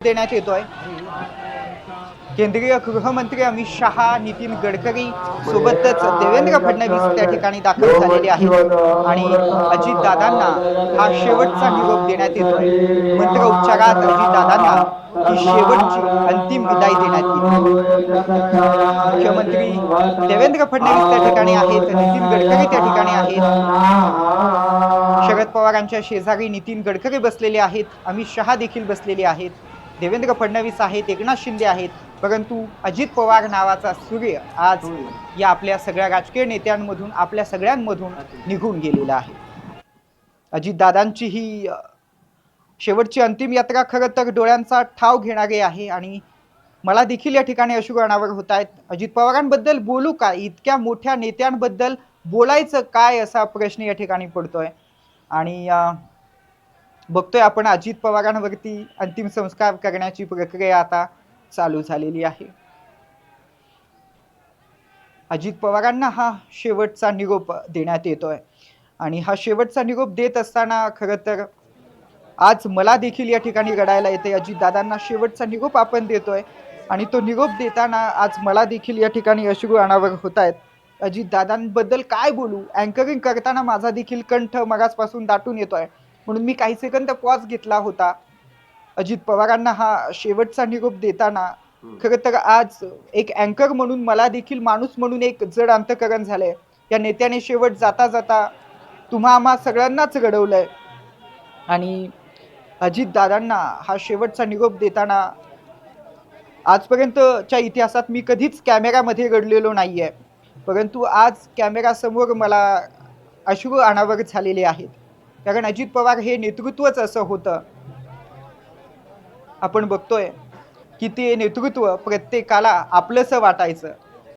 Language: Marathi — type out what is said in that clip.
देण्यात येतोय। केंद्रीय गृहमंत्री अमित शहा, नितीन गडकरी सोबतच देवेंद्र फडणवीस त्या ठिकाणी दाखल झालेले आहेत आणि अजितदादांना हा शेवटचा निरोप देण्यात येतोय। मंत्र उच्चारात अजितदादांना ही शेवटची अंतिम विदाई देण्यात येते। मुख्यमंत्री देवेंद्र फडणवीस त्या ठिकाणी आहेत, नितीन गडकरी त्या ठिकाणी आहेत, शरद पवारांच्या शेजारी नितीन गडकरी बसलेले आहेत, अमित शहा देखील बसलेले आहेत, देवेंद्र फडणवीस आहेत, एकनाथ शिंदे आहेत, परंतु अजित पवार नावाचा सूर्य आज या आपल्या सगळ्या राजकीय नेत्यांमधून, आपल्या सगळ्यांमधून निघून गेलेला आहे। अजितदादांची ही शेवटची अंतिम यात्रा खरं तर डोळ्यांचा ठाव घेणारी आहे आणि मला देखील या ठिकाणी अश्रू अनावर होत आहेत। अजित पवारांबद्दल बोलू का, इतक्या मोठ्या नेत्यांबद्दल बोलायचं काय असा प्रश्न या ठिकाणी पडतोय आणि बघतोय आपण अजित पवारांवरती अंतिम संस्कार करण्याची प्रक्रिया आता चालू झालेली आहे। अजित पवारांना हा शेवटचा निरोप देण्यात येतोय आणि हा शेवटचा निरोप देत असताना खरं तर आज मला देखील या ठिकाणी रडायला येते। अजितदादांना शेवटचा निरोप आपण देतोय आणि तो निरोप देताना आज मला देखील या ठिकाणी अश्रू अनावर होत आहेत। अजितदादांबद्दल काय बोलू, अँकरिंग करताना माझा देखील कंठ मगासपासून दाटून येतोय, म्हणून मी काही सेकंद पॉज घेतला होता। अजित पवारांना हा शेवटचा निरोप देताना खरं तर आज एक अँकर म्हणून मला देखील माणूस म्हणून एक जड अंतकरण झालंय। या नेत्याने शेवट जाता जाता तुम्हा आम्हा सगळ्यांनाच घडवलंय आणि अजितदादांना हा शेवटचा निरोप देताना आजपर्यंतच्या इतिहासात मी कधीच कॅमेऱ्यामध्ये रडलेलो नाहीये, परंतु आज कॅमेऱ्यासमोर मला अश्रू अनावर झालेले आहेत, कारण अजित पवार हे नेतृत्वच असं होतं। आपण बघतोय की ते नेतृत्व प्रत्येकाला आपलंसं वाटायचं,